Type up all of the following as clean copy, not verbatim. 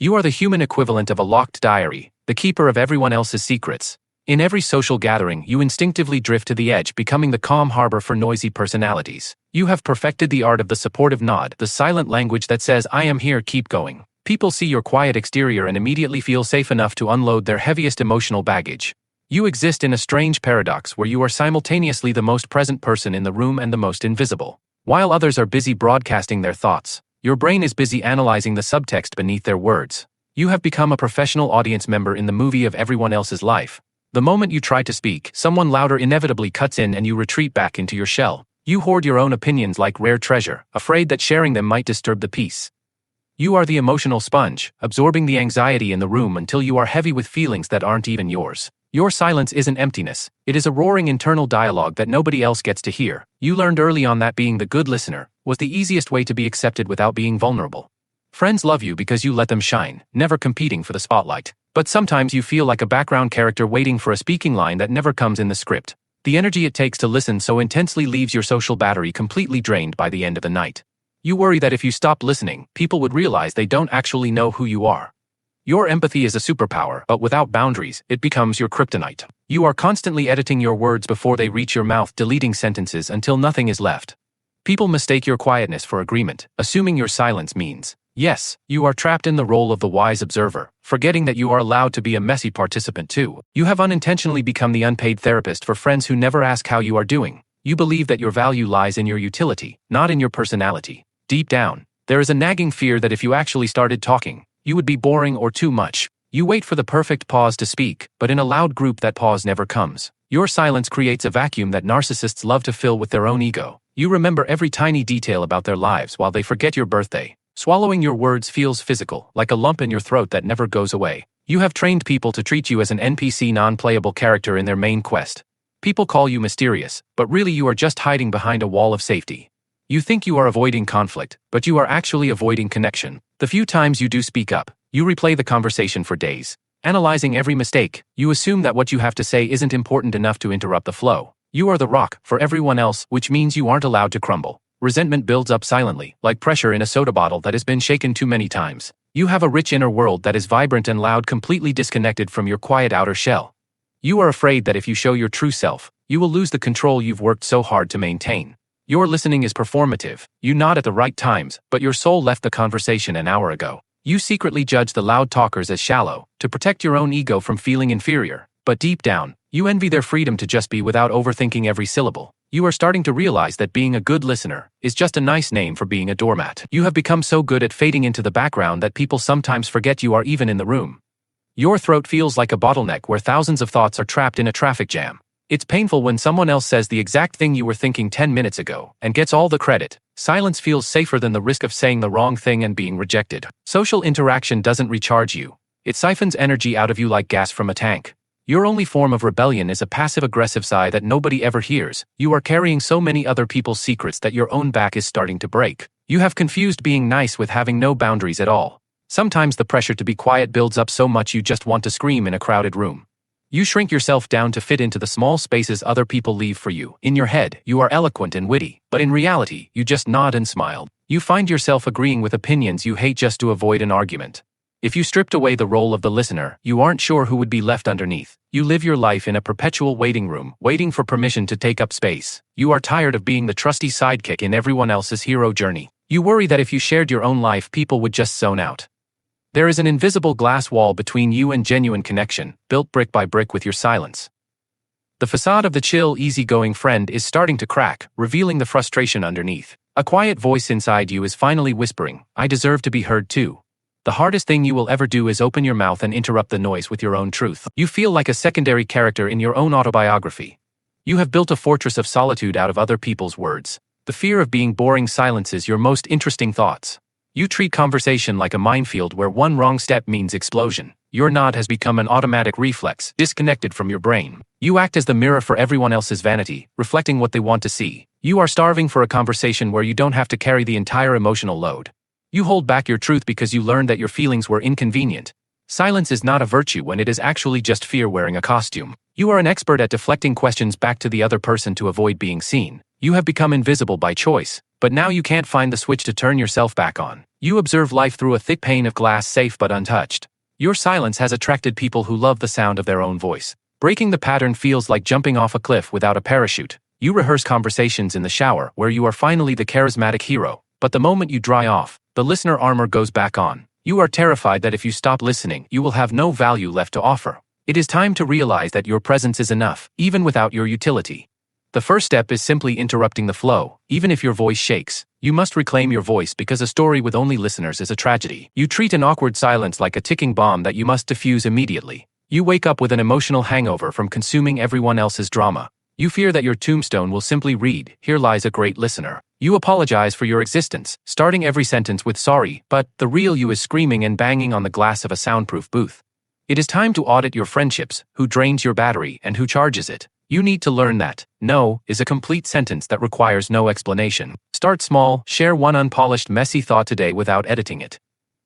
You are the human equivalent of a locked diary, the keeper of everyone else's secrets. In every social gathering, you instinctively drift to the edge, becoming the calm harbor for noisy personalities. You have perfected the art of the supportive nod, the silent language that says, "I am here, keep going." People see your quiet exterior and immediately feel safe enough to unload their heaviest emotional baggage. You exist in a strange paradox where you are simultaneously the most present person in the room and the most invisible. While others are busy broadcasting their thoughts, your brain is busy analyzing the subtext beneath their words. You have become a professional audience member in the movie of everyone else's life. The moment you try to speak, someone louder inevitably cuts in and you retreat back into your shell. You hoard your own opinions like rare treasure, afraid that sharing them might disturb the peace. You are the emotional sponge, absorbing the anxiety in the room until you are heavy with feelings that aren't even yours. Your silence isn't emptiness, it is a roaring internal dialogue that nobody else gets to hear. You learned early on that being the good listener was the easiest way to be accepted without being vulnerable. Friends love you because you let them shine, never competing for the spotlight. But sometimes you feel like a background character waiting for a speaking line that never comes in the script. The energy it takes to listen so intensely leaves your social battery completely drained by the end of the night. You worry that if you stop listening, people would realize they don't actually know who you are. Your empathy is a superpower, but without boundaries, it becomes your kryptonite. You are constantly editing your words before they reach your mouth, deleting sentences until nothing is left. People mistake your quietness for agreement, assuming your silence means yes. You are trapped in the role of the wise observer, forgetting that you are allowed to be a messy participant too. You have unintentionally become the unpaid therapist for friends who never ask how you are doing. You believe that your value lies in your utility, not in your personality. Deep down, there is a nagging fear that if you actually started talking, you would be boring or too much. You wait for the perfect pause to speak, but in a loud group that pause never comes. Your silence creates a vacuum that narcissists love to fill with their own ego. You remember every tiny detail about their lives while they forget your birthday. Swallowing your words feels physical, like a lump in your throat that never goes away. You have trained people to treat you as an NPC, non-playable character in their main quest. People call you mysterious, but really you are just hiding behind a wall of safety. You think you are avoiding conflict, but you are actually avoiding connection. The few times you do speak up, you replay the conversation for days. Analyzing every mistake, you assume that what you have to say isn't important enough to interrupt the flow. You are the rock for everyone else, which means you aren't allowed to crumble. Resentment builds up silently, like pressure in a soda bottle that has been shaken too many times. You have a rich inner world that is vibrant and loud, completely disconnected from your quiet outer shell. You are afraid that if you show your true self, you will lose the control you've worked so hard to maintain. Your listening is performative. You nod at the right times, but your soul left the conversation an hour ago. You secretly judge the loud talkers as shallow, to protect your own ego from feeling inferior. But deep down, you envy their freedom to just be without overthinking every syllable. You are starting to realize that being a good listener is just a nice name for being a doormat. You have become so good at fading into the background that people sometimes forget you are even in the room. Your throat feels like a bottleneck where thousands of thoughts are trapped in a traffic jam. It's painful when someone else says the exact thing you were thinking 10 minutes ago and gets all the credit. Silence feels safer than the risk of saying the wrong thing and being rejected. Social interaction doesn't recharge you. It siphons energy out of you like gas from a tank. Your only form of rebellion is a passive-aggressive sigh that nobody ever hears. You are carrying so many other people's secrets that your own back is starting to break. You have confused being nice with having no boundaries at all. Sometimes the pressure to be quiet builds up so much you just want to scream in a crowded room. You shrink yourself down to fit into the small spaces other people leave for you. In your head, you are eloquent and witty, but in reality, you just nod and smile. You find yourself agreeing with opinions you hate just to avoid an argument. If you stripped away the role of the listener, you aren't sure who would be left underneath. You live your life in a perpetual waiting room, waiting for permission to take up space. You are tired of being the trusty sidekick in everyone else's hero journey. You worry that if you shared your own life, people would just zone out. There is an invisible glass wall between you and genuine connection, built brick by brick with your silence. The facade of the chill, easygoing friend is starting to crack, revealing the frustration underneath. A quiet voice inside you is finally whispering, "I deserve to be heard too." The hardest thing you will ever do is open your mouth and interrupt the noise with your own truth. You feel like a secondary character in your own autobiography. You have built a fortress of solitude out of other people's words. The fear of being boring silences your most interesting thoughts. You treat conversation like a minefield where one wrong step means explosion. Your nod has become an automatic reflex, disconnected from your brain. You act as the mirror for everyone else's vanity, reflecting what they want to see. You are starving for a conversation where you don't have to carry the entire emotional load. You hold back your truth because you learned that your feelings were inconvenient. Silence is not a virtue when it is actually just fear wearing a costume. You are an expert at deflecting questions back to the other person to avoid being seen. You have become invisible by choice, but now you can't find the switch to turn yourself back on. You observe life through a thick pane of glass, safe but untouched. Your silence has attracted people who love the sound of their own voice. Breaking the pattern feels like jumping off a cliff without a parachute. You rehearse conversations in the shower where you are finally the charismatic hero, but the moment you dry off, the listener armor goes back on. You are terrified that if you stop listening, you will have no value left to offer. It is time to realize that your presence is enough, even without your utility. The first step is simply interrupting the flow. Even if your voice shakes, you must reclaim your voice because a story with only listeners is a tragedy. You treat an awkward silence like a ticking bomb that you must defuse immediately. You wake up with an emotional hangover from consuming everyone else's drama. You fear that your tombstone will simply read, "Here lies a great listener." You apologize for your existence, starting every sentence with "sorry," but the real you is screaming and banging on the glass of a soundproof booth. It is time to audit your friendships, who drains your battery and who charges it. You need to learn that "no" is a complete sentence that requires no explanation. Start small, share one unpolished, messy thought today without editing it.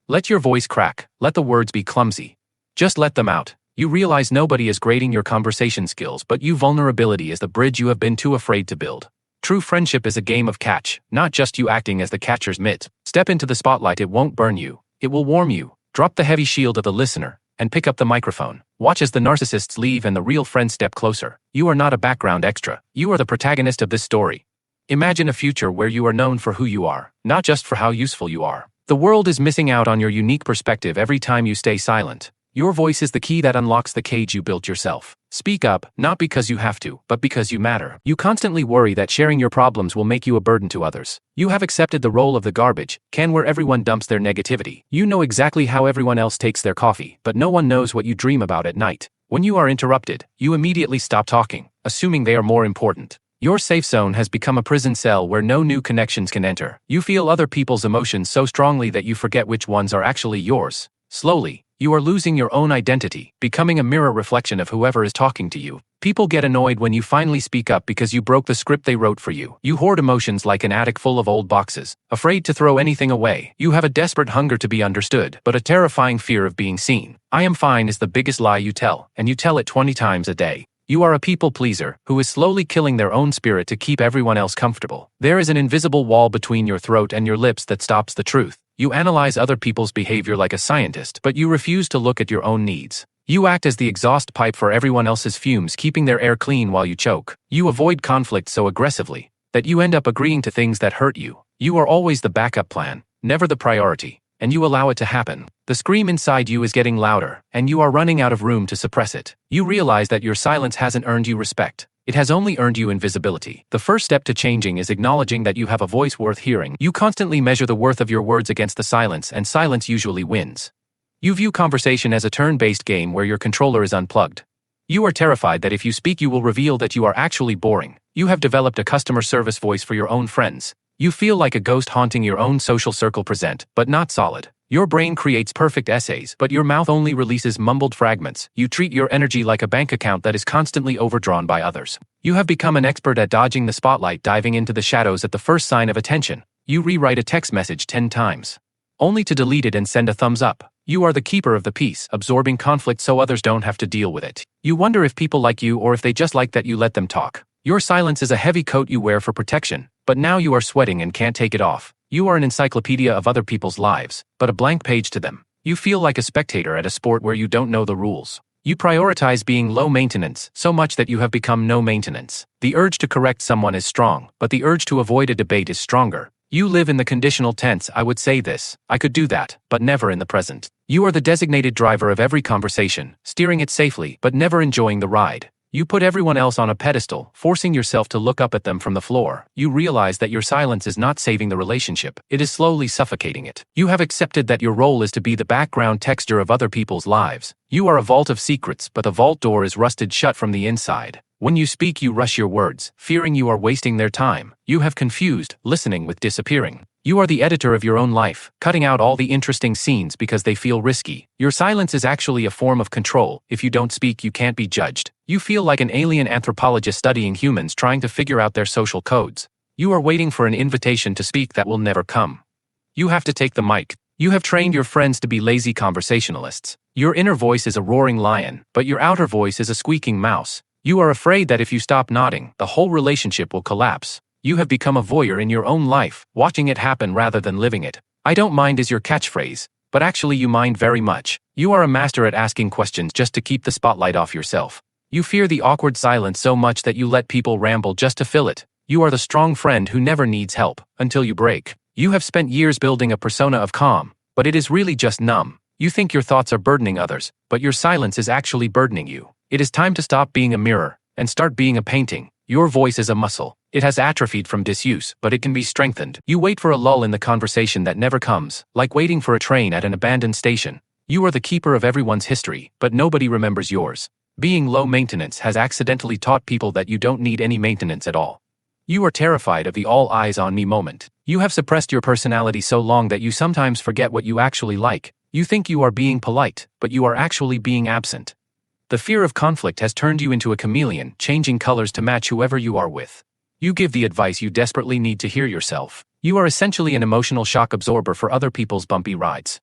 Let your voice crack, let the words be clumsy. Just let them out. You realize nobody is grading your conversation skills, but your vulnerability is the bridge you have been too afraid to build. True friendship is a game of catch, not just you acting as the catcher's mitt. Step into the spotlight, it won't burn you, it will warm you. Drop the heavy shield of the listener, and pick up the microphone. Watch as the narcissists leave and the real friends step closer. You are not a background extra, you are the protagonist of this story. Imagine a future where you are known for who you are, not just for how useful you are. The world is missing out on your unique perspective every time you stay silent. Your voice is the key that unlocks the cage you built yourself. Speak up, not because you have to, but because you matter. You constantly worry that sharing your problems will make you a burden to others. You have accepted the role of the garbage can where everyone dumps their negativity. You know exactly how everyone else takes their coffee, but no one knows what you dream about at night. When you are interrupted, you immediately stop talking, assuming they are more important. Your safe zone has become a prison cell where no new connections can enter. You feel other people's emotions so strongly that you forget which ones are actually yours. Slowly, you are losing your own identity, becoming a mirror reflection of whoever is talking to you. People get annoyed when you finally speak up because you broke the script they wrote for you. You hoard emotions like an attic full of old boxes, afraid to throw anything away. You have a desperate hunger to be understood, but a terrifying fear of being seen. "I am fine" is the biggest lie you tell, and you tell it 20 times a day. You are a people pleaser who is slowly killing their own spirit to keep everyone else comfortable. There is an invisible wall between your throat and your lips that stops the truth. You analyze other people's behavior like a scientist, but you refuse to look at your own needs. You act as the exhaust pipe for everyone else's fumes, keeping their air clean while you choke. You avoid conflict so aggressively that you end up agreeing to things that hurt you. You are always the backup plan, never the priority, and you allow it to happen. The scream inside you is getting louder, and you are running out of room to suppress it. You realize that your silence hasn't earned you respect. It has only earned you invisibility. The first step to changing is acknowledging that you have a voice worth hearing. You constantly measure the worth of your words against the silence, and silence usually wins. You view conversation as a turn-based game where your controller is unplugged. You are terrified that if you speak you will reveal that you are actually boring. You have developed a customer service voice for your own friends. You feel like a ghost haunting your own social circle, present, but not solid. Your brain creates perfect essays, but your mouth only releases mumbled fragments. You treat your energy like a bank account that is constantly overdrawn by others. You have become an expert at dodging the spotlight, diving into the shadows at the first sign of attention. You rewrite a text message 10 times, only to delete it and send a thumbs up. You are the keeper of the peace, absorbing conflict so others don't have to deal with it. You wonder if people like you or if they just like that you let them talk. Your silence is a heavy coat you wear for protection, but now you are sweating and can't take it off. You are an encyclopedia of other people's lives, but a blank page to them. You feel like a spectator at a sport where you don't know the rules. You prioritize being low maintenance so much that you have become no maintenance. The urge to correct someone is strong, but the urge to avoid a debate is stronger. You live in the conditional tense, "I would say this, I could do that," but never in the present. You are the designated driver of every conversation, steering it safely but never enjoying the ride. You put everyone else on a pedestal, forcing yourself to look up at them from the floor. You realize that your silence is not saving the relationship, it is slowly suffocating it. You have accepted that your role is to be the background texture of other people's lives. You are a vault of secrets, but the vault door is rusted shut from the inside. When you speak, you rush your words, fearing you are wasting their time. You have confused listening with disappearing. You are the editor of your own life, cutting out all the interesting scenes because they feel risky. Your silence is actually a form of control. If you don't speak, you can't be judged. You feel like an alien anthropologist studying humans trying to figure out their social codes. You are waiting for an invitation to speak that will never come. You have to take the mic. You have trained your friends to be lazy conversationalists. Your inner voice is a roaring lion, but your outer voice is a squeaking mouse. You are afraid that if you stop nodding, the whole relationship will collapse. You have become a voyeur in your own life, watching it happen rather than living it. "I don't mind" is your catchphrase, but actually you mind very much. You are a master at asking questions just to keep the spotlight off yourself. You fear the awkward silence so much that you let people ramble just to fill it. You are the strong friend who never needs help, until you break. You have spent years building a persona of calm, but it is really just numb. You think your thoughts are burdening others, but your silence is actually burdening you. It is time to stop being a mirror, and start being a painting. Your voice is a muscle. It has atrophied from disuse, but it can be strengthened. You wait for a lull in the conversation that never comes, like waiting for a train at an abandoned station. You are the keeper of everyone's history, but nobody remembers yours. Being low maintenance has accidentally taught people that you don't need any maintenance at all. You are terrified of the all eyes on me moment. You have suppressed your personality so long that you sometimes forget what you actually like. You think you are being polite, but you are actually being absent. The fear of conflict has turned you into a chameleon, changing colors to match whoever you are with. You give the advice you desperately need to hear yourself. You are essentially an emotional shock absorber for other people's bumpy rides.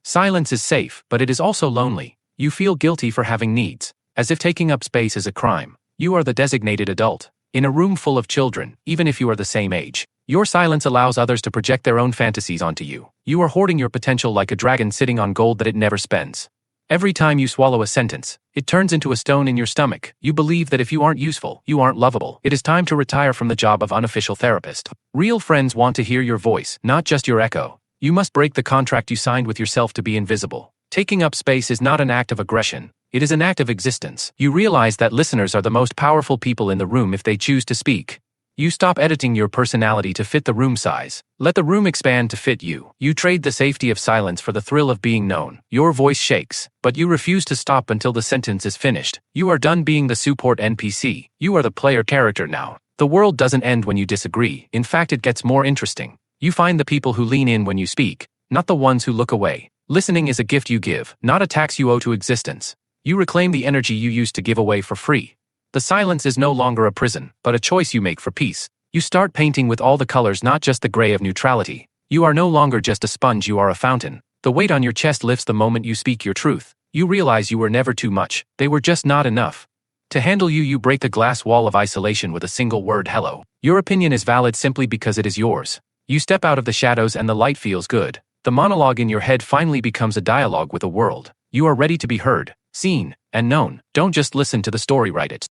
Silence is safe, but it is also lonely. You feel guilty for having needs, as if taking up space is a crime. You are the designated adult in a room full of children, even if you are the same age. Your silence allows others to project their own fantasies onto you. You are hoarding your potential like a dragon sitting on gold that it never spends. Every time you swallow a sentence, it turns into a stone in your stomach. You believe that if you aren't useful, you aren't lovable. It is time to retire from the job of unofficial therapist. Real friends want to hear your voice, not just your echo. You must break the contract you signed with yourself to be invisible. Taking up space is not an act of aggression. It is an act of existence. You realize that listeners are the most powerful people in the room if they choose to speak. You stop editing your personality to fit the room size. Let the room expand to fit you. You trade the safety of silence for the thrill of being known. Your voice shakes, but you refuse to stop until the sentence is finished. You are done being the support NPC. You are the player character now. The world doesn't end when you disagree. In fact, it gets more interesting. You find the people who lean in when you speak, not the ones who look away. Listening is a gift you give, not a tax you owe to existence. You reclaim the energy you used to give away for free. The silence is no longer a prison, but a choice you make for peace. You start painting with all the colors, not just the gray of neutrality. You are no longer just a sponge, you are a fountain. The weight on your chest lifts the moment you speak your truth. You realize you were never too much. They were just not enough. To handle you, you break the glass wall of isolation with a single word: hello. Your opinion is valid simply because it is yours. You step out of the shadows and the light feels good. The monologue in your head finally becomes a dialogue with the world. You are ready to be heard, seen, and known. Don't just listen to the story, write it.